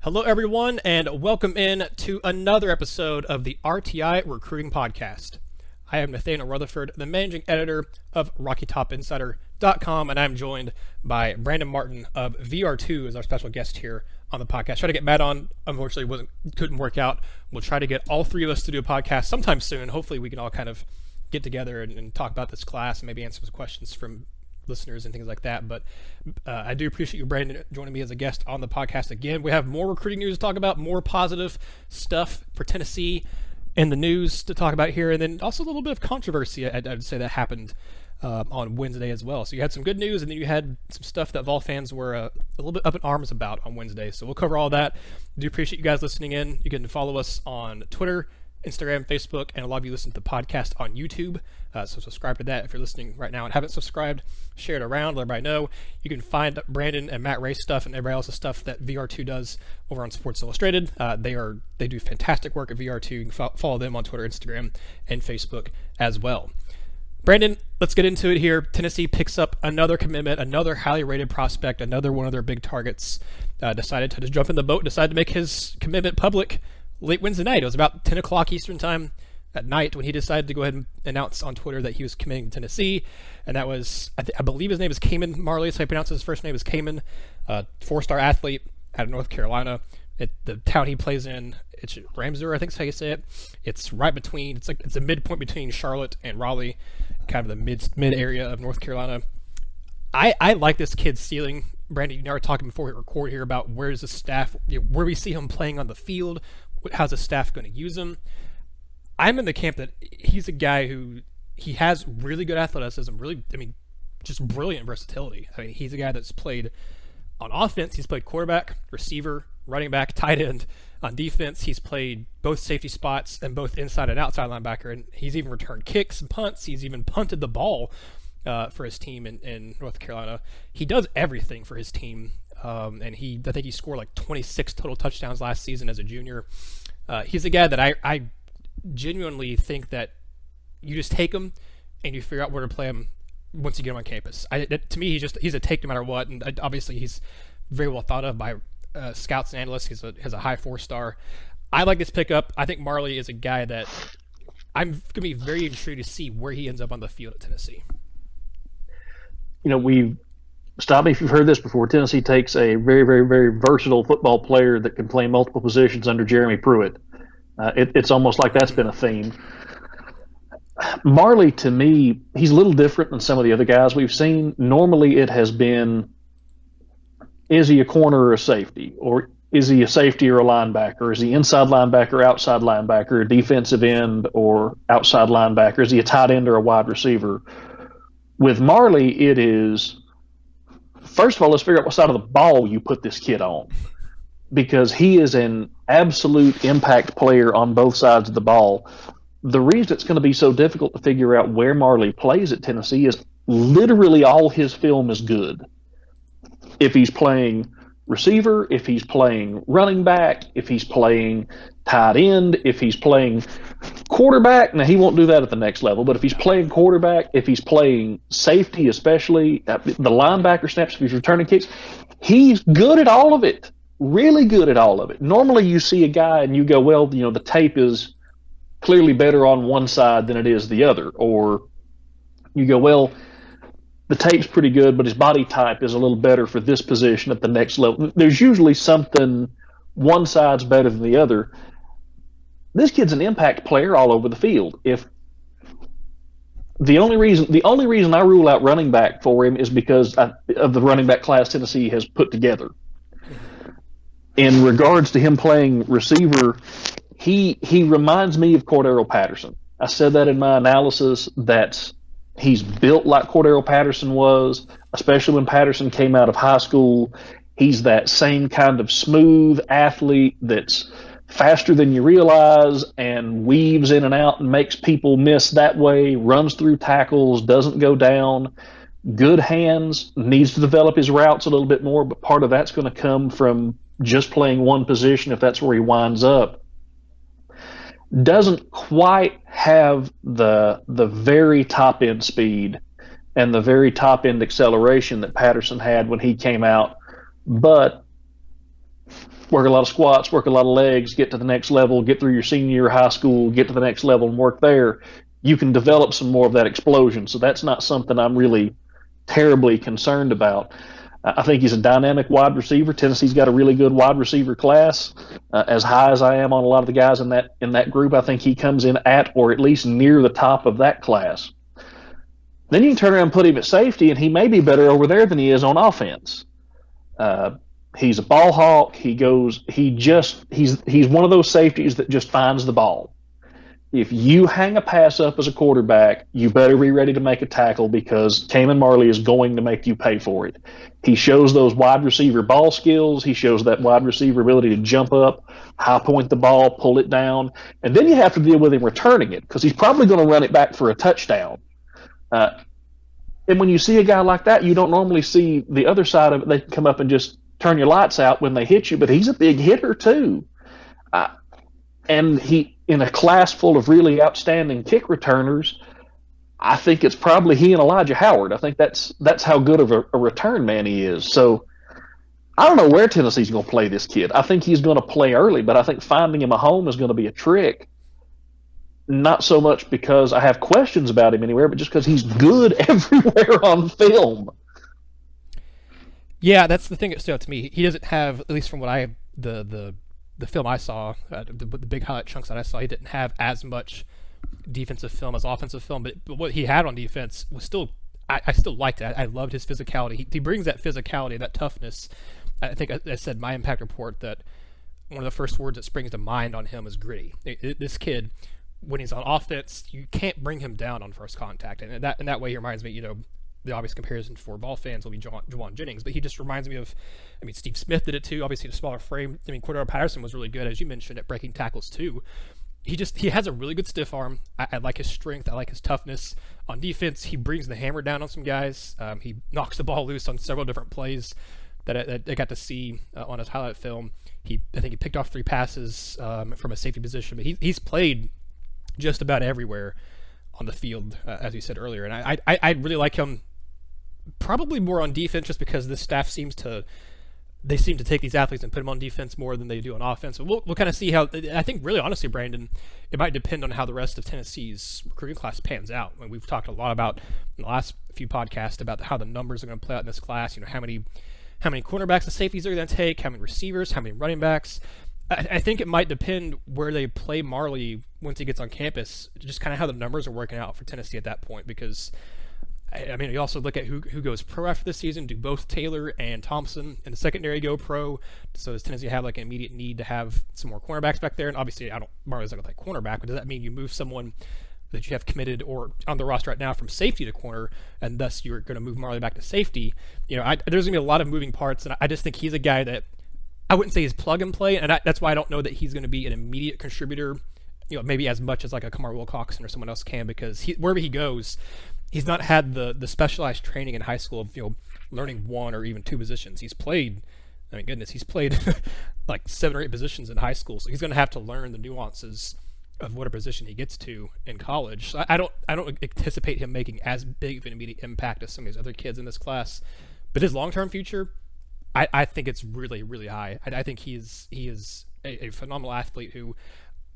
Hello, everyone, and welcome in to another episode of the RTI Recruiting Podcast. I am Nathaniel Rutherford, the managing editor of RockyTopInsider.com, and I'm joined by Brandon Martin of VR2 as our special guest here on the podcast. Try to get Matt on. Unfortunately, couldn't work out. We'll try to get all three of us to do a podcast sometime soon. Hopefully, we can all kind of get together and talk about this class and maybe answer some questions from listeners and things like that. But I do appreciate you, Brandon, joining me as a guest on the podcast again. We have more recruiting news to talk about, more positive stuff for Tennessee in the news to talk about here, and then also a little bit of controversy, I'd say, that happened on Wednesday as well. So you had some good news, and then you had some stuff that Vol fans were a little bit up in arms about on Wednesday. So we'll cover all that. Do appreciate you guys listening in. You can follow us on Twitter, Instagram, Facebook, and a lot of you listen to the podcast on YouTube. So subscribe to that if you're listening right now and haven't subscribed. Share it around, let everybody know. You can find Brandon and Matt Ray's stuff and everybody else's stuff that VR2 does over on Sports Illustrated. They do fantastic work at VR2. You can follow them on Twitter, Instagram, and Facebook as well. Brandon, let's get into it here. Tennessee picks up another commitment, another highly rated prospect, another one of their big targets. Decided to just jump in the boat, decided to make his commitment public late Wednesday night. It was about 10 o'clock Eastern time at night when he decided to go ahead and announce on Twitter that he was committing to Tennessee. And that was, I believe his name is Kaemen Marley, so I pronounce his first name is Kaemen, four-star athlete out of North Carolina. The town he plays in, it's Ramseur, I think is how you say it. It's right between, it's a midpoint between Charlotte and Raleigh, kind of the mid area of North Carolina. I like this kid's ceiling. Brandon, you and I were talking before we record here about where's the staff, where we see him playing on the field, how's the staff going to use him. I'm in the camp that he's a guy who he has really good athleticism, just brilliant versatility. I mean, he's a guy that's played on offense. He's played quarterback, receiver, running back, tight end. On defense, he's played both safety spots and both inside and outside linebacker, and he's even returned kicks and punts. He's even punted the ball for his team in North Carolina. He does everything for his team, and I think he scored like 26 total touchdowns last season as a junior. He's a guy that I genuinely think that you just take him and you figure out where to play him once you get him on campus. To me, he's a take no matter what, and obviously he's very well thought of by scouts and analysts. He has a high 4-star. I like this pickup. I think Marley is a guy that I'm going to be very intrigued to see where he ends up on the field at Tennessee. Stop me if you've heard this before. Tennessee takes a very, very, very versatile football player that can play multiple positions under Jeremy Pruitt. It's almost like that's been a theme. Marley, to me, he's a little different than some of the other guys we've seen. Normally it has been, is he a corner or a safety? Or is he a safety or a linebacker? Is he inside linebacker, outside linebacker, defensive end or outside linebacker? Is he a tight end or a wide receiver? With Marley, it is, first of all, let's figure out what side of the ball you put this kid on, because he is an absolute impact player on both sides of the ball. The reason it's going to be so difficult to figure out where Marley plays at Tennessee is literally all his film is good. If he's playing receiver, if he's playing running back, if he's playing tight end, if he's playing quarterback, now he won't do that at the next level, but if he's playing quarterback, if he's playing safety, especially the linebacker snaps, if he's returning kicks, he's good at all of it. Really good at all of it. Normally you see a guy and you go, well, the tape is clearly better on one side than it is the other. Or you go, well, the tape's pretty good, but his body type is a little better for this position at the next level. There's usually something, one side's better than the other. This kid's an impact player all over the field. If the only reason I rule out running back for him is because of the running back class Tennessee has put together. In regards to him playing receiver, he reminds me of Cordero Patterson. I said that in my analysis, that he's built like Cordero Patterson was, especially when Patterson came out of high school. He's that same kind of smooth athlete that's faster than you realize and weaves in and out and makes people miss that way, runs through tackles, doesn't go down, good hands, needs to develop his routes a little bit more, but part of that's going to come from just playing one position if that's where he winds up. Doesn't quite have the very top end speed and the very top end acceleration that Patterson had when he came out, but work a lot of squats, work a lot of legs, get to the next level, get through your senior year of high school, get to the next level and work there, you can develop some more of that explosion. So that's not something I'm really terribly concerned about. I think he's a dynamic wide receiver. Tennessee's got a really good wide receiver class. As high as I am on a lot of the guys in that group, I think he comes in at or at least near the top of that class. Then you can turn around and put him at safety, and he may be better over there than he is on offense. He's a ball hawk. He's one of those safeties that just finds the ball. If you hang a pass up as a quarterback, you better be ready to make a tackle because Kaemen Marley is going to make you pay for it. He shows those wide receiver ball skills. He shows that wide receiver ability to jump up, high point the ball, pull it down, and then you have to deal with him returning it because he's probably going to run it back for a touchdown. And when you see a guy like that, you don't normally see the other side of it. They can come up and just turn your lights out when they hit you, but he's a big hitter too. And he, in a class full of really outstanding kick returners, I think it's probably he and Elijah Howard. I think that's how good of a return man he is. So I don't know where Tennessee's going to play this kid. I think he's going to play early, but I think finding him a home is going to be a trick. Not so much because I have questions about him anywhere, but just because he's good everywhere on film. Yeah, that's the thing that stood out to me. He doesn't have, at least from what the film I saw, the big highlight chunks that I saw, he didn't have as much defensive film as offensive film, but what he had on defense was still, I still liked it. I loved his physicality. He brings that physicality, that toughness. I think I said in my impact report that one of the first words that springs to mind on him is gritty. This kid, when he's on offense, you can't bring him down on first contact, and that way he reminds me, the obvious comparison for ball fans will be Juwan Jennings, but he just reminds me of, Steve Smith did it too, obviously the smaller frame. Cordero Patterson was really good, as you mentioned, at breaking tackles too. He has a really good stiff arm. I like his strength. I like his toughness. On defense, he brings the hammer down on some guys. He knocks the ball loose on several different plays that I got to see on his highlight film. I think he picked off 3 passes from a safety position, but he's played just about everywhere on the field, as you said earlier. And I really like him. Probably more on defense, just because this staff seem to take these athletes and put them on defense more than they do on offense. But we'll kind of see how. I think, really, honestly, Brandon, it might depend on how the rest of Tennessee's recruiting class pans out. We've talked a lot about in the last few podcasts about how the numbers are going to play out in this class. How many cornerbacks and safeties they're going to take, how many receivers, how many running backs. I think it might depend where they play Marley once he gets on campus, just kind of how the numbers are working out for Tennessee at that point, because you also look at who goes pro after this season. Do both Taylor and Thompson in the secondary go pro? So does Tennessee have an immediate need to have some more cornerbacks back there? And obviously, Marley's not going to play cornerback, but does that mean you move someone that you have committed or on the roster right now from safety to corner, and thus you're going to move Marley back to safety? There's going to be a lot of moving parts, and I just think he's a guy that I wouldn't say he's plug and play, and that's why I don't know that he's going to be an immediate contributor, maybe as much as like a Kamar Wilcoxon or someone else can, because wherever he goes, he's not had the specialized training in high school of learning 1 or even 2 positions. He's played, he's played like 7 or 8 positions in high school, so he's going to have to learn the nuances of what a position he gets to in college. So I don't anticipate him making as big of an immediate impact as some of these other kids in this class, but his long-term future, I think it's really, really high. I think he is a phenomenal athlete who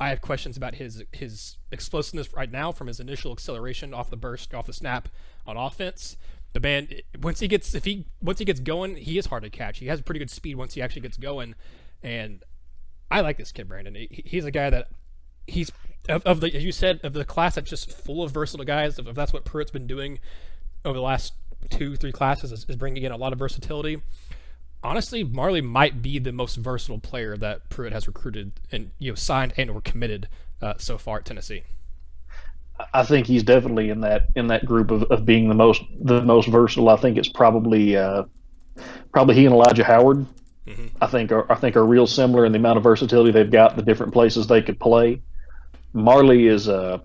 I have questions about his explosiveness right now from his initial acceleration off the burst, off the snap on offense. The man, once he gets going, he is hard to catch. He has pretty good speed once he actually gets going, and I like this kid, Brandon. He's a guy that he's of the, as you said, of the class that's just full of versatile guys. If that's what Pruitt's been doing over the last 2-3 classes, is bringing in a lot of versatility. Honestly, Marley might be the most versatile player that Pruitt has recruited and signed and or committed so far at Tennessee. I think he's definitely in that group of being the most versatile. I think it's probably he and Elijah Howard. Mm-hmm. I think are real similar in the amount of versatility they've got, the different places they could play. Marley is I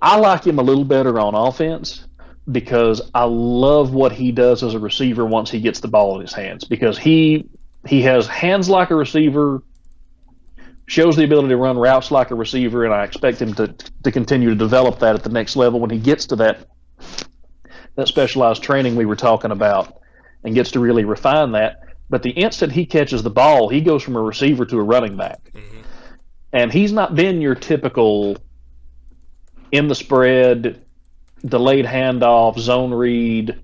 like him a little better on offense, because I love what he does as a receiver once he gets the ball in his hands, because he has hands like a receiver, shows the ability to run routes like a receiver, and I expect him to continue to develop that at the next level when he gets to that specialized training we were talking about. and gets to really refine that. But the instant he catches the ball, he goes from a receiver to a running back. Mm-hmm. And he's not been your typical in the spread, delayed handoff, zone read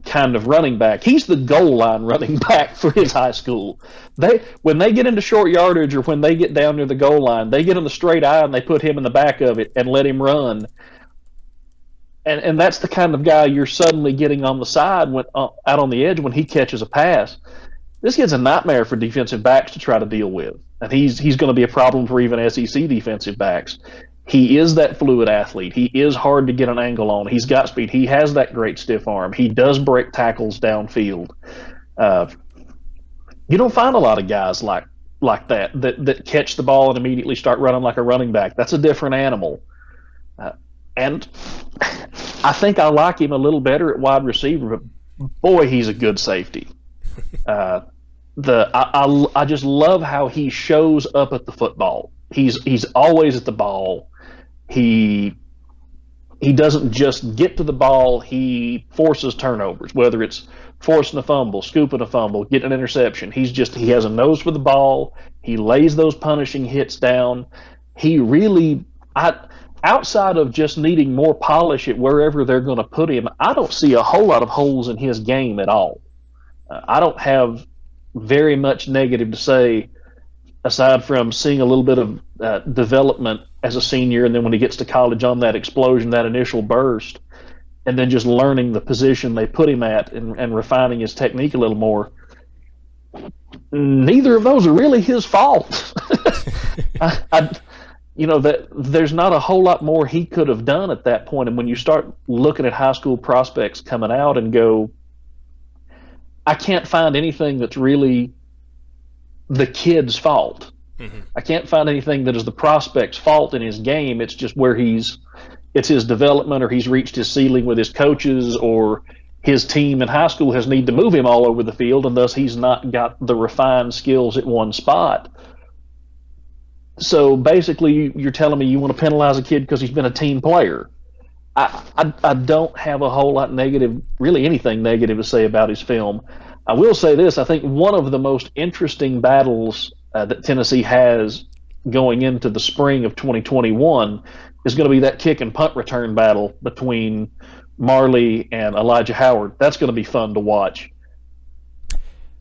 kind of running back. He's the goal line running back for his high school. When they get into short yardage or when they get down near the goal line, they get in the straight eye and they put him in the back of it and let him run. And that's the kind of guy you're suddenly getting on the side out on the edge when he catches a pass. This kid's a nightmare for defensive backs to try to deal with, and he's going to be a problem for even SEC defensive backs. He is that fluid athlete. He is hard to get an angle on. He's got speed. He has that great stiff arm. He does break tackles downfield. You don't find a lot of guys like that catch the ball and immediately start running like a running back. That's a different animal. And I think I like him a little better at wide receiver, but boy, he's a good safety. I just love how he shows up at the football. He's always at the ball. He doesn't just get to the ball. He forces turnovers, whether it's forcing a fumble, scooping a fumble, getting an interception. He has a nose for the ball. He lays those punishing hits down. He really, outside of just needing more polish at wherever they're going to put him, I don't see a whole lot of holes in his game at all. I don't have very much negative to say, aside from seeing a little bit of development as a senior, and then when he gets to college on that explosion, that initial burst, and then just learning the position they put him at and refining his technique a little more. Neither of those are really his fault. There's not a whole lot more he could have done at that point. And when you start looking at high school prospects coming out and go, I can't find anything that's really the kid's fault. Mm-hmm. I can't find anything that is the prospect's fault in his game. It's just where it's his development, or he's reached his ceiling with his coaches, or his team in high school has need to move him all over the field, and thus he's not got the refined skills at one spot. So basically, you're telling me you want to penalize a kid because he's been a team player. I don't have a whole lot negative, really anything negative to say about his film. I will say this: I think one of the most interesting battles that Tennessee has going into the spring of 2021 is going to be that kick and punt return battle between Marley and Elijah Howard. That's going to be fun to watch.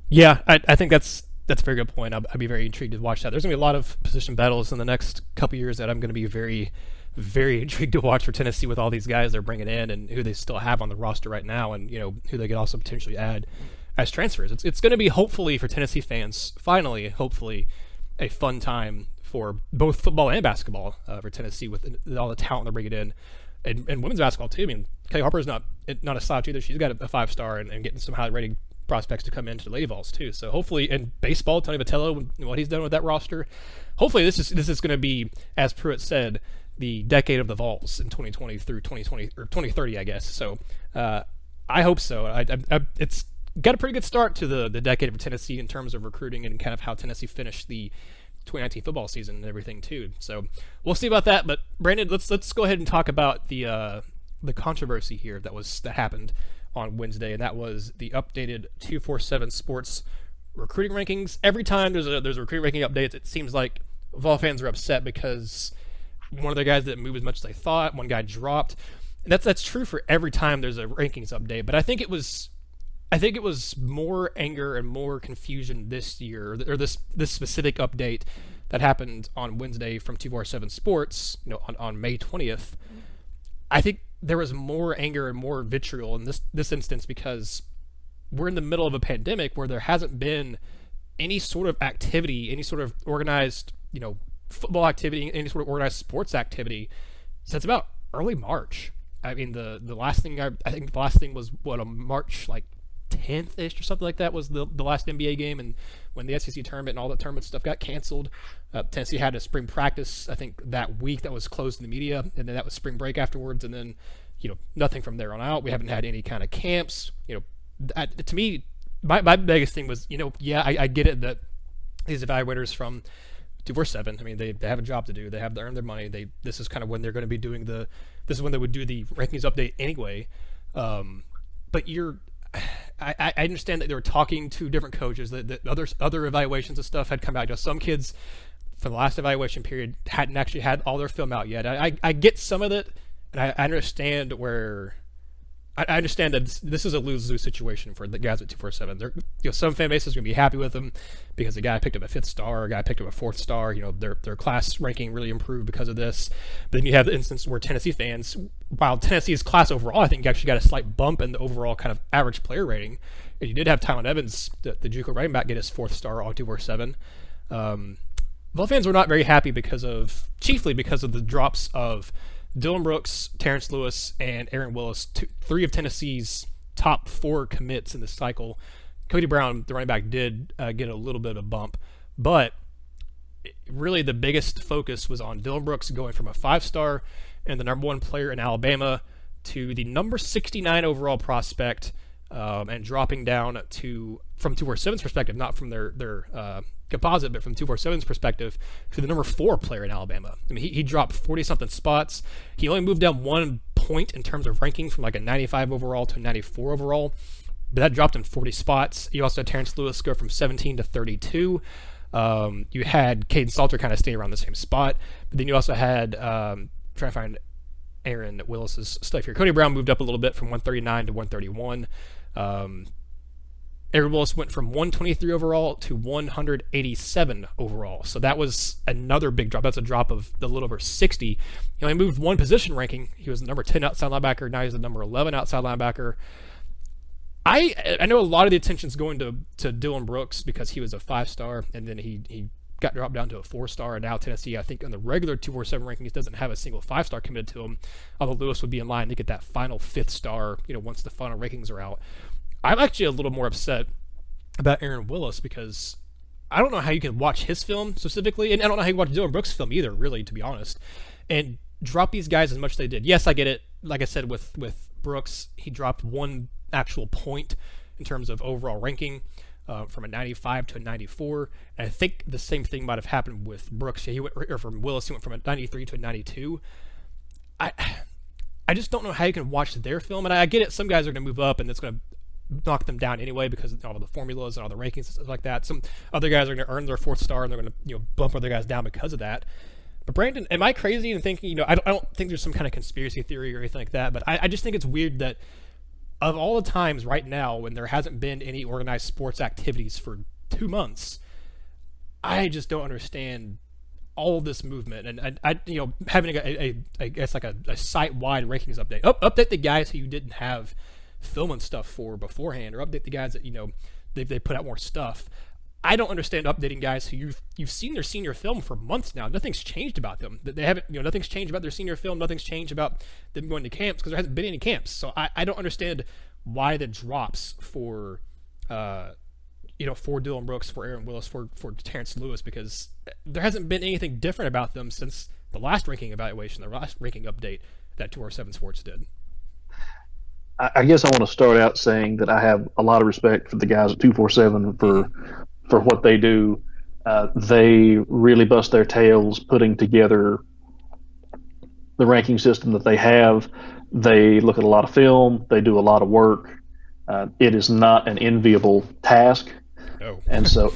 Yeah, I think that's a very good point. I'd be very intrigued to watch that. There's going to be a lot of position battles in the next couple years that I'm going to be very, very intrigued to watch for Tennessee, with all these guys they're bringing in and who they still have on the roster right now, and who they could also potentially add as transfers. It's going to be, hopefully for Tennessee fans, hopefully a fun time for both football and basketball for Tennessee, with all the talent they're bringing in, and women's basketball too. I mean, Kelly Harper's not a slouch either. She's got a 5-star and getting some highly rated prospects to come into the Lady Vols too. So hopefully, in baseball, Tony Vitello, what he's done with that roster, hopefully this is going to be, as Pruitt said, the decade of the Vols in 2020 through 2020 or 2030, I guess. So I hope so. It's got a pretty good start to the decade of Tennessee in terms of recruiting and kind of how Tennessee finished the 2019 football season and everything too. So we'll see about that. But Brandon, let's go ahead and talk about the controversy here that happened on Wednesday, and that was the updated 247 Sports recruiting rankings. Every time there's a recruiting ranking updates, it seems like Vol fans are upset because one of the guys didn't move as much as they thought. One guy dropped. And that's true for every time there's a rankings update. But I think it was more anger and more confusion this year, or this specific update that happened on Wednesday from 247 Sports, on May 20th. I think there was more anger and more vitriol in this instance because we're in the middle of a pandemic where there hasn't been any sort of activity, any sort of organized, football activity, any sort of organized sports activity since about early March. I mean, the last thing I think the last thing was a March 10th-ish or something like that was the last NBA game, and when the SEC tournament and all that tournament stuff got canceled, Tennessee had a spring practice, I think, that week that was closed to the media, and then that was spring break afterwards, and then nothing from there on out. We haven't had any kind of camps. To me, my biggest thing was, I get it that these evaluators from 247, I mean, they have a job to do. They have to earn their money. This is kind of when they're going to be doing this is when they would do the rankings update anyway. But I understand that they were talking to different coaches, that other evaluations and stuff had come out. Some kids for the last evaluation period hadn't actually had all their film out yet. I get some of it, and I understand where. I understand that this is a lose-lose situation for the guys at 247. Some fan bases are going to be happy with them because the guy picked up a 5th star, a guy picked up a 4th star. Their class ranking really improved because of this. But then you have the instance where Tennessee fans, while Tennessee's class overall, I think actually got a slight bump in the overall kind of average player rating. And you did have Tylen Evans, the JUCO running back, get his 4th star all 247. Vol fans were not very happy chiefly because of the drops of Dillon Brooks, Terrence Lewis, and Aaron Willis, 3 of Tennessee's top 4 commits in this cycle. Cody Brown, the running back, did get a little bit of a bump, but really the biggest focus was on Dillon Brooks going from a 5-star and the number 1 player in Alabama to the number 69 overall prospect, and dropping down from 247's perspective, not from their composite, but from 247's perspective, to the number 4 player in Alabama. I mean, he dropped 40-something spots. He only moved down 1 point in terms of ranking from like a 95 overall to a 94 overall, but that dropped him 40 spots. You also had Terrence Lewis go from 17 to 32. You had Caden Salter kind of stay around the same spot, but then you also had, trying to find Aaron Willis's stuff here. Cody Brown moved up a little bit from 139 to 131. Aaron Willis went from 123 overall to 187 overall. So that was another big drop. That's a drop of a little over 60. He only moved 1 position ranking. He was the number 10 outside linebacker. Now he's the number 11 outside linebacker. I know a lot of the attention's going to Dillon Brooks because he was a 5-star, and then he got dropped down to a 4-star, and now Tennessee, I think, on the regular 247 rankings, doesn't have a single 5-star committed to him, although Lewis would be in line to get that final 5th star, once the final rankings are out. I'm actually a little more upset about Aaron Willis because I don't know how you can watch his film specifically, and I don't know how you watch Dillon Brooks' film either, really, to be honest, and drop these guys as much as they did. Yes, I get it. Like I said, with Brooks, he dropped 1 actual point in terms of overall ranking, from a 95 to a 94, and I think the same thing might have happened with Brooks. From Willis, he went from a 93 to a 92. I just don't know how you can watch their film, and I get it. Some guys are going to move up, and it's going to knock them down anyway because of all the formulas and all the rankings and stuff like that. Some other guys are going to earn their 4th star, and they're going to bump other guys down because of that. But Brandon, am I crazy in thinking, I don't think there's some kind of conspiracy theory or anything like that, but I just think it's weird that of all the times right now when there hasn't been any organized sports activities for 2 months, I just don't understand all of this movement. And I having I guess like a site-wide rankings update. Update the guys who you didn't have filming stuff for beforehand, or update the guys that they put out more stuff. I don't understand updating guys who you've seen their senior film for months now. Nothing's changed about them. They haven't, nothing's changed about their senior film. Nothing's changed about them going to camps because there hasn't been any camps. So I don't understand why the drops for Dillon Brooks, for Aaron Willis, for Terrence Lewis, because there hasn't been anything different about them since the last ranking evaluation, the last ranking update that 247 Sports did. I guess I want to start out saying that I have a lot of respect for the guys at 247 for what they do. They really bust their tails putting together the ranking system that they have. They look at a lot of film. They do a lot of work. It is not an enviable task. No. And so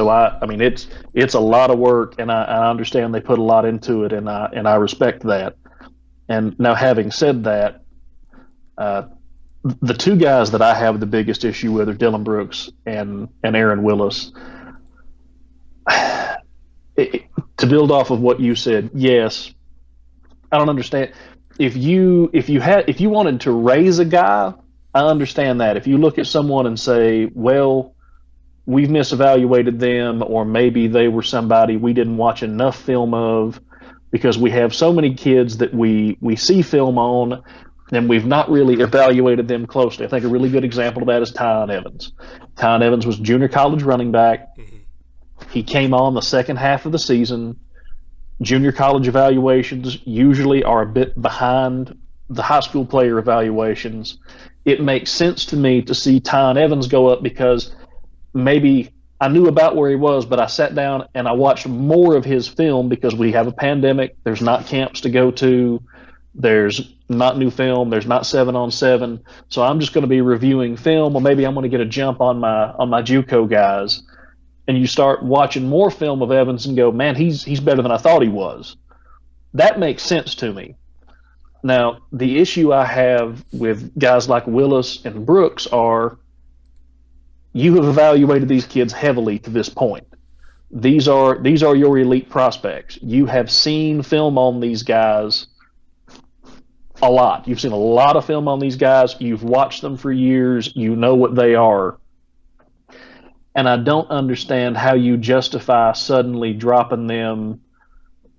I mean it's a lot of work, and I understand they put a lot into it, and I respect that. And now, having said that, the 2 guys that I have the biggest issue with are Dillon Brooks and Aaron Willis. To build off of what you said, yes, I don't understand. If you wanted to raise a guy, I understand that. If you look at someone and say, well, we've misevaluated them, or maybe they were somebody we didn't watch enough film of, because we have so many kids that we see film on, and we've not really evaluated them closely. I think a really good example of that is Tylen Evans. Tylen Evans was junior college running back. He came on the second half of the season. Junior college evaluations usually are a bit behind the high school player evaluations. It makes sense to me to see Tylen Evans go up because maybe I knew about where he was, but I sat down and I watched more of his film because we have a pandemic. There's not camps to go to. There's not new film. There's not 7-on-7. So I'm just going to be reviewing film, or maybe I'm going to get a jump on my JUCO guys. And you start watching more film of Evans and go, man, he's better than I thought he was. That makes sense to me. Now, the issue I have with guys like Willis and Brooks are, you have evaluated these kids heavily to this point. These are your elite prospects. You have seen film on these guys a lot. You've seen a lot of film on these guys. You've watched them for years. You know what they are. And I don't understand how you justify suddenly dropping them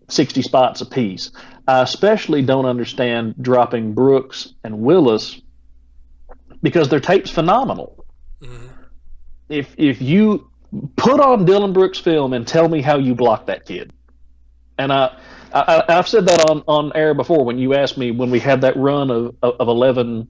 60 spots apiece. I especially don't understand dropping Brooks and Willis because their tape's phenomenal. Mm-hmm. If you put on Dillon Brooks film and tell me how you block that kid. And I've said that on air before when you asked me when we had that run of 11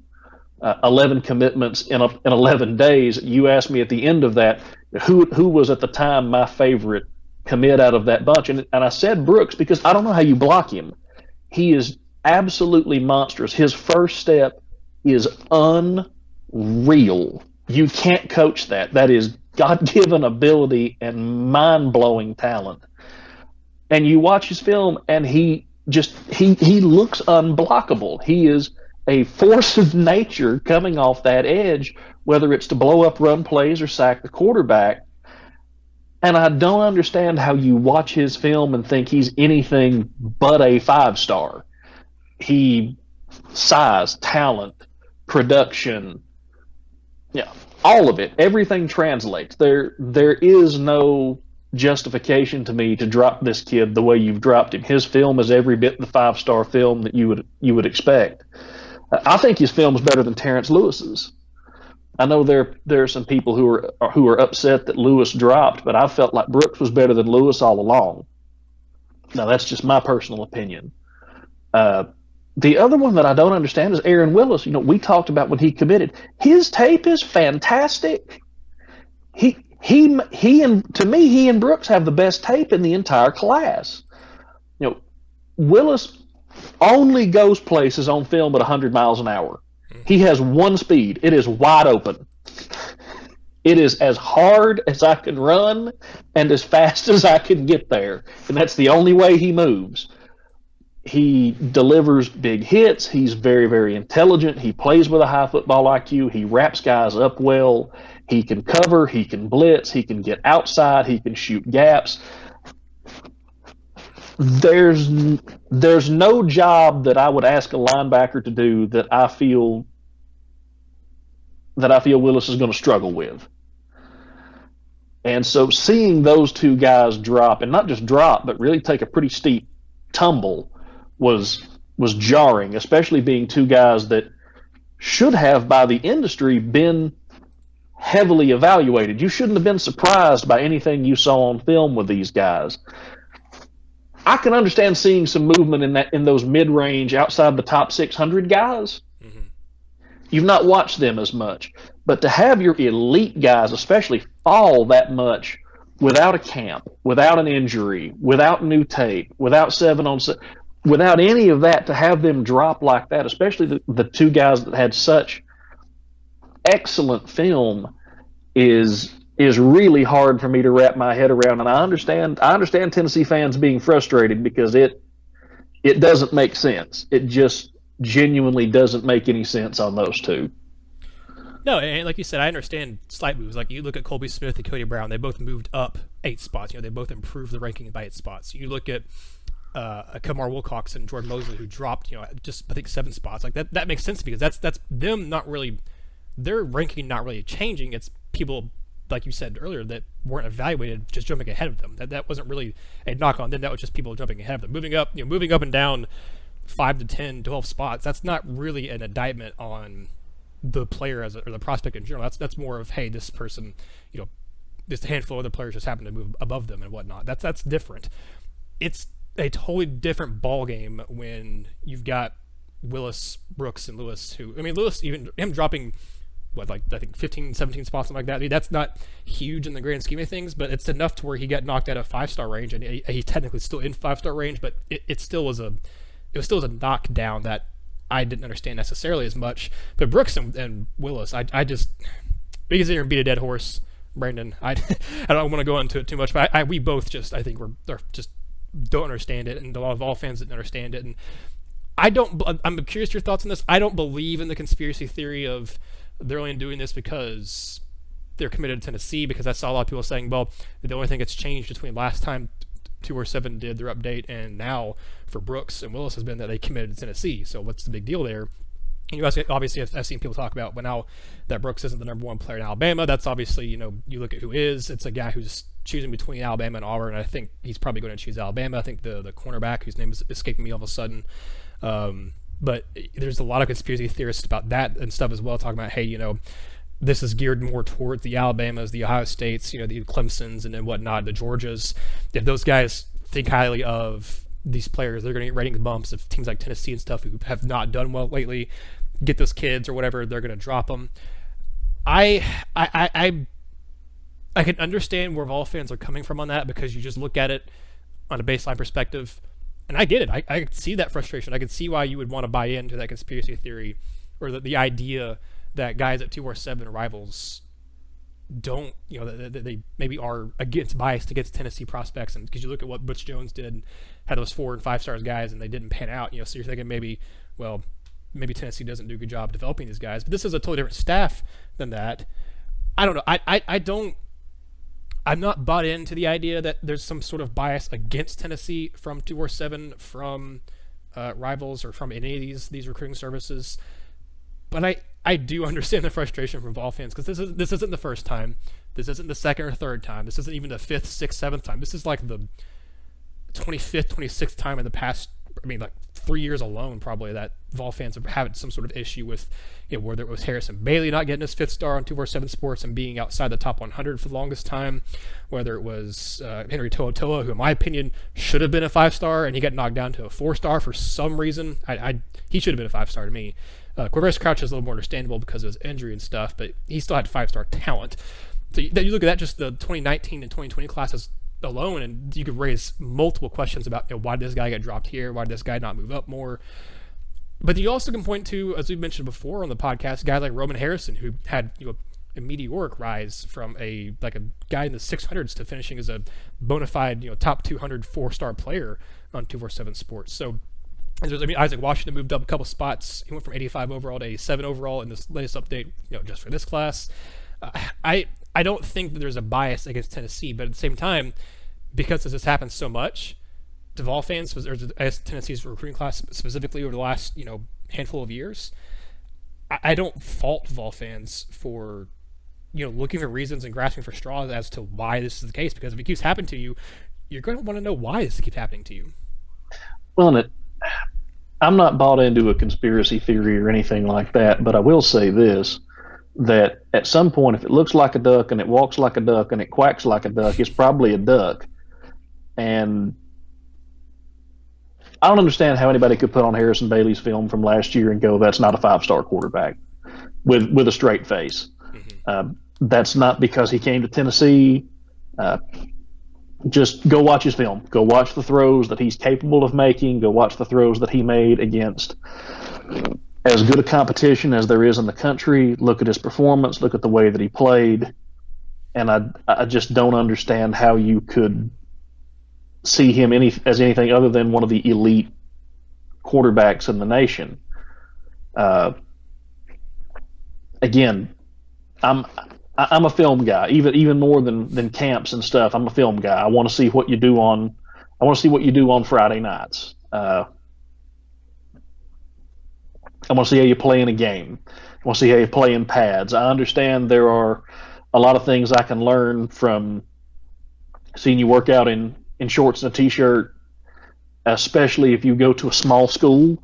commitments in 11 days. You asked me at the end of that who was at the time my favorite commit out of that bunch, and I said Brooks because I don't know how you block him. He is absolutely monstrous. His first step is unreal. You can't coach that. That is God-given ability and mind-blowing talent. And you watch his film, and he looks unblockable. He is a force of nature coming off that edge, whether it's to blow up run plays or sack the quarterback. And I don't understand how you watch his film and think he's anything but a 5-star. Size, talent, production, all of it, everything translates. There is no justification to me to drop this kid the way you've dropped him. His film is every bit the 5-star film that you would expect. I think his film is better than Terrence Lewis's. I know there are some people who are upset that Lewis dropped, but I felt like Brooks was better than Lewis all along. Now, that's just my personal opinion. The other one that I don't understand is Aaron Willis. We talked about when he committed. His tape is fantastic. He and Brooks have the best tape in the entire class. Willis only goes places on film at 100 miles an hour. He has one speed. It is wide open. It is as hard as I can run and as fast as I can get there. And that's the only way he moves. He delivers big hits. He's very, very intelligent. He plays with a high football IQ. He wraps guys up well. He can cover. He can blitz. He can get outside. He can shoot gaps. There's no job that I would ask a linebacker to do that I feel Willis is going to struggle with. And so seeing those two guys drop, and not just drop, but really take a pretty steep tumble, was jarring, especially being two guys that should have, by the industry, been heavily evaluated. You shouldn't have been surprised by anything you saw on film with these guys. I can understand seeing some movement in those mid-range, outside the top 600 guys. Mm-hmm. You've not watched them as much. But to have your elite guys, especially, fall that much without a camp, without an injury, without new tape, without 7-on-7, without any of that, to have them drop like that, especially the two guys that had such excellent film, is really hard for me to wrap my head around. And I understand Tennessee fans being frustrated because it doesn't make sense. It just genuinely doesn't make any sense on those two. No, and like you said, I understand slight moves. Like you look at Colby Smith and Cody Brown, they both moved up 8 spots. They both improved the ranking by 8 spots. You look at Kamar Wilcox and Jordan Mosley, who dropped, just I think 7 spots. Like that makes sense because that's them not really, their ranking not really changing. It's people, like you said earlier, that weren't evaluated just jumping ahead of them. That wasn't really a knock on them. That was just people jumping ahead of them. Moving up and down 5 to 10, 12 spots, that's not really an indictment on the player or the prospect in general. That's more of, hey, this person, just a handful of other players just happen to move above them and whatnot. That's different. It's a totally different ball game when you've got Willis, Brooks, and Lewis, Lewis, even him dropping I think 15, 17 spots, something like that. I mean, that's not huge in the grand scheme of things, but it's enough to where he got knocked out of 5-star range, and he's technically still in 5-star range, but it still was a it was still a knockdown that I didn't understand necessarily as much. But Brooks and Willis, I just, because they're beat a dead horse, Brandon. I don't want to go into it too much, but we both just, I think they're just don't understand it, and a lot of all fans didn't understand it. And I'm curious your thoughts on this. I don't believe in the conspiracy theory of they're only doing this because they're committed to Tennessee, because I saw a lot of people saying, well, the only thing that's changed between last time 247 did their update and now for Brooks and Willis has been that they committed to Tennessee. So what's the big deal there? And you obviously I've seen people talk about, well, now that Brooks isn't the number one player in Alabama, that's obviously, you look at who is. It's a guy who's choosing between Alabama and Auburn, and I think he's probably going to choose Alabama. I think the cornerback, whose name is escaping me all of a sudden. But there's a lot of conspiracy theorists about that and stuff as well, talking about, hey, this is geared more towards the Alabamas, the Ohio States, the Clemsons and whatnot, the Georgias. If those guys think highly of these players, they're going to get rating bumps. If teams like Tennessee and stuff who have not done well lately get those kids or whatever, they're going to drop them. I can understand where Vol fans are coming from on that, because you just look at it on a baseline perspective, and I get it. I can see that frustration. I can see why you would want to buy into that conspiracy theory, or the idea that guys at 247 rivals don't, they maybe are biased against Tennessee prospects, and because you look at what Butch Jones did and had those 4 and 5 stars guys and they didn't pan out, so you're thinking maybe Tennessee doesn't do a good job developing these guys. But this is a totally different staff than that. I don't know. I'm not bought into the idea that there's some sort of bias against Tennessee from 247, from rivals, or from any of these recruiting services. But I do understand the frustration from Vol fans, because this isn't the first time. This isn't the second or third time. This isn't even the 5th, 6th, 7th time. This is like the 25th, 26th time in the past, 3 years alone, probably, that Vol fans have had some sort of issue with, whether it was Harrison Bailey not getting his 5th star on 247 Sports and being outside the top 100 for the longest time, whether it was Henry To'oTo'o, who in my opinion should have been a 5-star and he got knocked down to a 4-star for some reason. He should have been a 5-star to me. Corvus Crouch is a little more understandable because of his injury and stuff, but he still had 5-star talent. So you look at that, just the 2019 and 2020 classes alone, and you could raise multiple questions about why did this guy get dropped here, why did this guy not move up more. But you also can point to, as we've mentioned before on the podcast, guys like Roman Harrison, who had a meteoric rise from a guy in the 600s to finishing as a bona fide top 200 4-star player on 247 Sports. So Isaac Washington moved up a couple spots. He went from 85 overall to 87 overall in this latest update, just for this class. I don't think that there's a bias against Tennessee, but at the same time, because this has happened so much, to Vol fans, or as Tennessee's recruiting class specifically over the last handful of years, I don't fault Vol fans for looking for reasons and grasping for straws as to why this is the case. Because if it keeps happening to you, you're going to want to know why this keeps happening to you. Well, I'm not bought into a conspiracy theory or anything like that, but I will say this, that at some point, if it looks like a duck and it walks like a duck and it quacks like a duck, it's probably a duck. And I don't understand how anybody could put on Harrison Bailey's film from last year and go, that's not a 5-star quarterback, with a straight face. Mm-hmm. That's not because he came to Tennessee. Just go watch his film. Go watch the throws that he's capable of making. Go watch the throws that he made against as good a competition as there is in the country. Look at his performance. Look at the way that he played. And I just don't understand how you could see him as anything other than one of the elite quarterbacks in the nation. Again, I'm a film guy, even more than camps and stuff. I'm a film guy. I want to see what you do on Friday nights. I want to see how you play in a game. I want to see how you play in pads. I understand there are a lot of things I can learn from seeing you work out in shorts and a t-shirt, especially if you go to a small school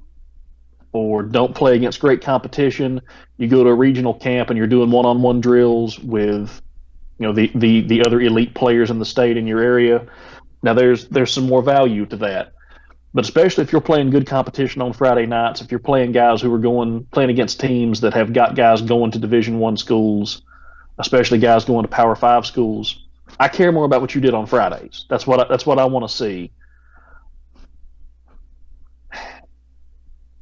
or don't play against great competition. You go to a regional camp and you're doing one-on-one drills with the other elite players in the state in your area. Now there's some more value to that. But especially if you're playing good competition on Friday nights, if you're playing guys who are playing against teams that have got guys going to Division I schools, especially guys going to Power 5 schools, I care more about what you did on Fridays. That's what I want to see.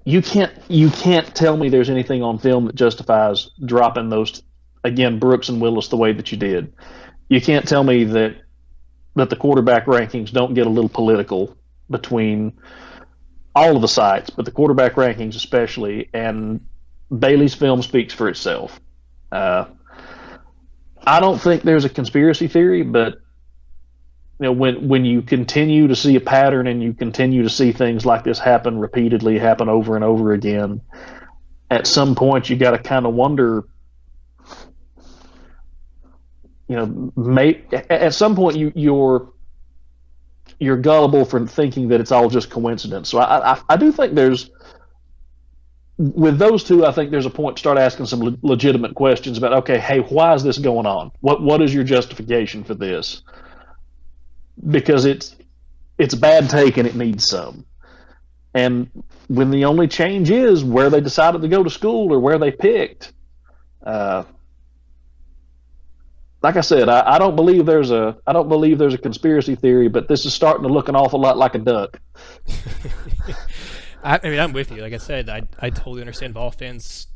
you can't tell me there's anything on film that justifies dropping those, again, Brooks and Willis the way that you did. You can't tell me that the quarterback rankings don't get a little political between all of the sites, but the quarterback rankings especially, and Bailey's film speaks for itself. I don't think there's a conspiracy theory, but when you continue to see a pattern and you continue to see things like this happen over and over again, at some point you got to kind of wonder. At some point you're gullible for thinking that it's all just coincidence. So I do think with those two, I think there's a point to start asking some legitimate questions about, okay, hey, why is this going on? What is your justification for this? Because it's bad take and it needs some. And when the only change is where they decided to go to school or where they picked, like I said, I don't believe there's a conspiracy theory, but this is starting to look an awful lot like a duck. I mean, I'm with you. Like I said, I totally understand Vol fans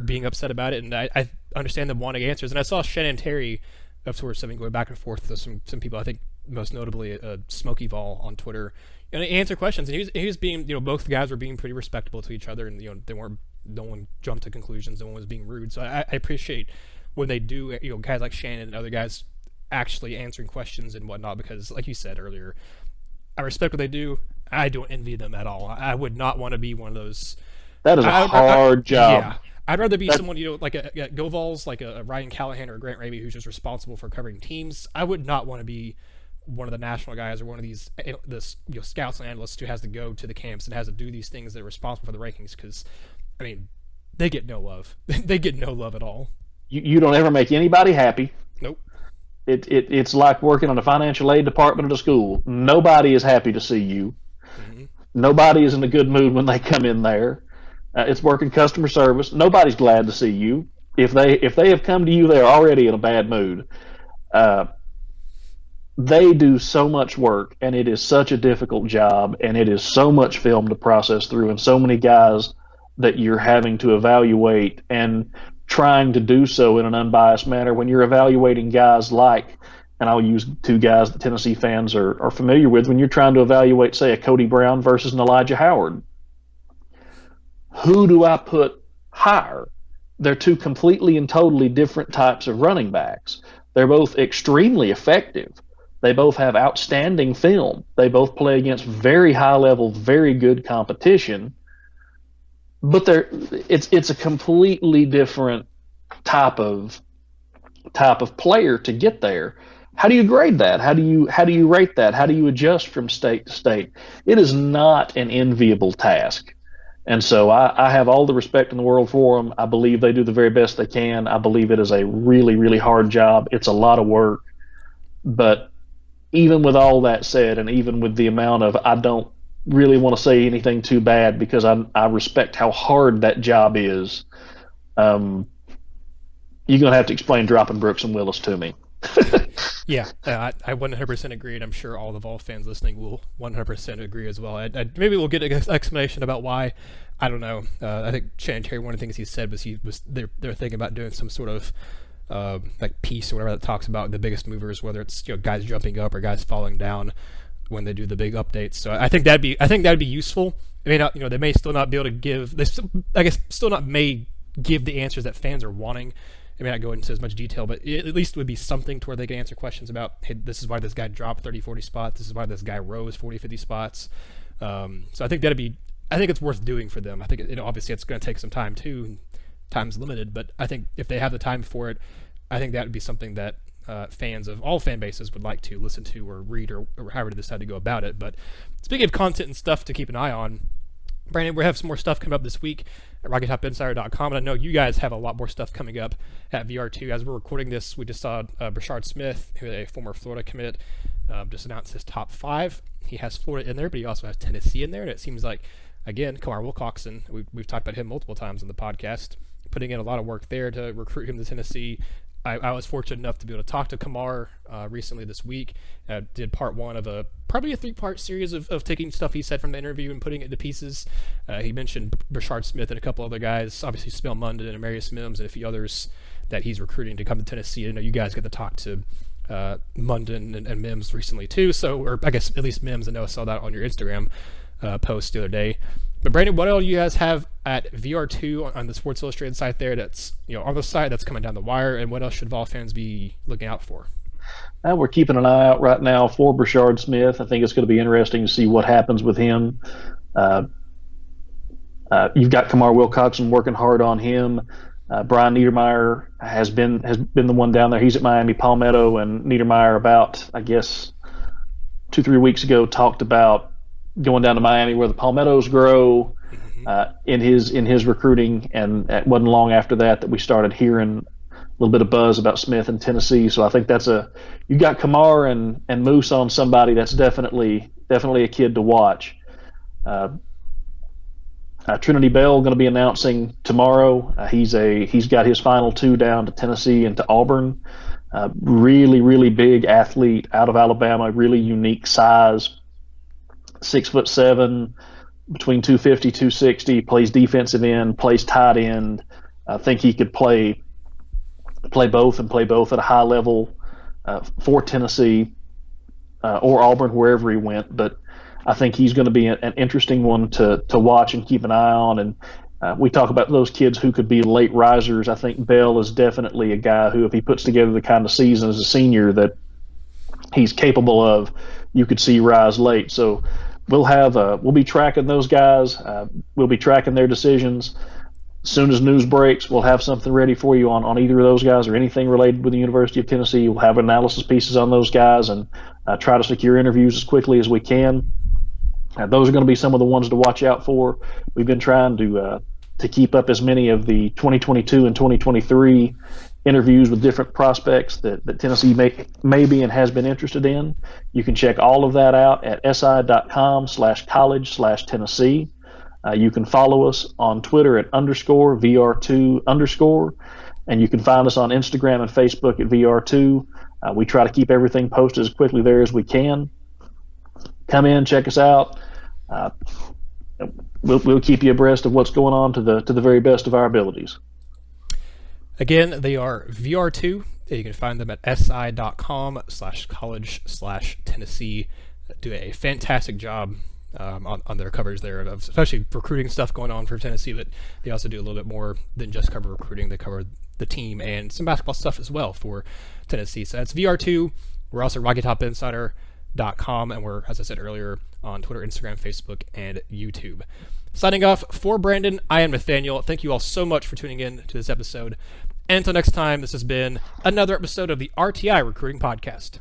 being upset about it, and I understand them wanting answers. And I saw Shannon Terry of Source 7 going back and forth with some people. I think most notably Smokey Vol on Twitter, and he answered questions. And he was being, both guys were being pretty respectable to each other, and no one jumped to conclusions. No one was being rude. So I appreciate when they do, guys like Shannon and other guys actually answering questions and whatnot, because like you said earlier, I respect what they do. I don't envy them at all. I would not want to be one of those. That is a hard job. Yeah. I'd rather be someone, like a GoVols, like a Ryan Callahan or a Grant Raby, who's just responsible for covering teams. I would not want to be one of the national guys or one of these scouts and analysts who has to go to the camps and has to do these things that are responsible for the rankings, because, I mean, they get no love. They get no love at all. You don't ever make anybody happy. Nope. It's like working on the financial aid department of the school. Nobody is happy to see you. Mm-hmm. Nobody is in a good mood when they come in there. It's working customer service. Nobody's glad to see you. If they have come to you, they're already in a bad mood. They do so much work, and it is such a difficult job, and it is so much film to process through, and so many guys that you're having to evaluate, and trying to do so in an unbiased manner when you're evaluating guys like, and I'll use two guys that Tennessee fans are familiar with, when you're trying to evaluate, say, a Cody Brown versus an Elijah Howard. Who do I put higher? They're two completely and totally different types of running backs. They're both extremely effective. They both have outstanding film. They both play against very high-level, very good competition. But it's a completely different type of player to get there. How do you grade that? How do you rate that? How do you adjust from state to state? It is not an enviable task. And so I have all the respect in the world for them. I believe they do the very best they can. I believe it is a really, really hard job. It's a lot of work. But even with all that said, and even with the amount of, I don't really want to say anything too bad because I respect how hard that job is, you're going to have to explain dropping Brooks and Willis to me. Yeah, I 100% agree, and I'm sure all the Vol fans listening will 100% agree as well. Maybe we'll get an explanation about why. I don't know. I think Shannon Terry, one of the things he said was they're thinking about doing some sort of like piece or whatever that talks about the biggest movers, whether it's guys jumping up or guys falling down when they do the big updates. So I think that'd be useful. I mean, they may still not be able to give. May give the answers that fans are wanting. I may not go into as much detail, but it at least would be something to where they can answer questions about, hey, this is why this guy dropped 30, 40 spots. This is why this guy rose 40, 50 spots. So I think I think it's worth doing for them. I think obviously it's going to take some time too. Time's limited, but I think if they have the time for it, I think that would be something that fans of all fan bases would like to listen to or read or however they decide to go about it. But speaking of content and stuff to keep an eye on, Brandon, we have some more stuff coming up this week at RockyTopInsider.com, and I know you guys have a lot more stuff coming up at VR2. As we're recording this, we just saw Brashard Smith, who is a former Florida commit, just announced his top 5. He has Florida in there, but he also has Tennessee in there, and it seems like, again, Kamar Wilcoxon, we've talked about him multiple times on the podcast, putting in a lot of work there to recruit him to Tennessee. I was fortunate enough to be able to talk to Kamar recently this week. Did part one of probably a 3-part series of taking stuff he said from the interview and putting it into pieces. He mentioned Brashard Smith and a couple other guys, obviously Smell Munden and Amarius Mims and a few others that he's recruiting to come to Tennessee. I know you guys got to talk to Munden and Mims recently too, or I guess at least Mims. I know I saw that on your Instagram post the other day. But Brandon, what else do you guys have at VR2 on the Sports Illustrated site there that's on the site that's coming down the wire, and what else should Vol fans be looking out for? We're keeping an eye out right now for Brashard Smith. I think it's going to be interesting to see what happens with him. You've got Kamar Wilcoxon working hard on him. Brian Niedermeyer has been the one down there. He's at Miami Palmetto, and Niedermeyer about, I guess, 2-3 weeks ago talked about going down to Miami where the palmettos grow in his recruiting, and it wasn't long after that we started hearing a little bit of buzz about Smith in Tennessee. So I think you got Kamar and Moose on somebody that's definitely a kid to watch. Trinity Bell going to be announcing tomorrow. He's got his final 2 down to Tennessee and to Auburn. Really, really big athlete out of Alabama, really unique size. 6'7", between 250, 260, plays defensive end, plays tight end. I think he could play both at a high level for Tennessee or Auburn, wherever he went. But I think he's going to be an interesting one to watch and keep an eye on. And we talk about those kids who could be late risers. I think Bell is definitely a guy who, if he puts together the kind of season as a senior that he's capable of, you could see rise late. So we'll be tracking those guys. We'll be tracking their decisions. As soon as news breaks, we'll have something ready for you on either of those guys or anything related with the University of Tennessee. We'll have analysis pieces on those guys and try to secure interviews as quickly as we can. Those are going to be some of the ones to watch out for. We've been trying to keep up as many of the 2022 and 2023 interviews with different prospects that Tennessee may be and has been interested in. You can check all of that out at si.com/college/Tennessee. You can follow us on Twitter at _VR2_, and you can find us on Instagram and Facebook at VR2. We try to keep everything posted as quickly there as we can. Come in, check us out. We'll keep you abreast of what's going on to the very best of our abilities. Again, they are VR2. You can find them at si.com/college/Tennessee. Do a fantastic job on their coverage there, of especially recruiting stuff going on for Tennessee, but they also do a little bit more than just cover recruiting. They cover the team and some basketball stuff as well for Tennessee. So that's VR2. We're also RockyTopInsider.com, and we're, as I said earlier, on Twitter, Instagram, Facebook, and YouTube. Signing off for Brandon, I am Nathaniel. Thank you all so much for tuning in to this episode. And until next time, this has been another episode of the RTI Recruiting Podcast.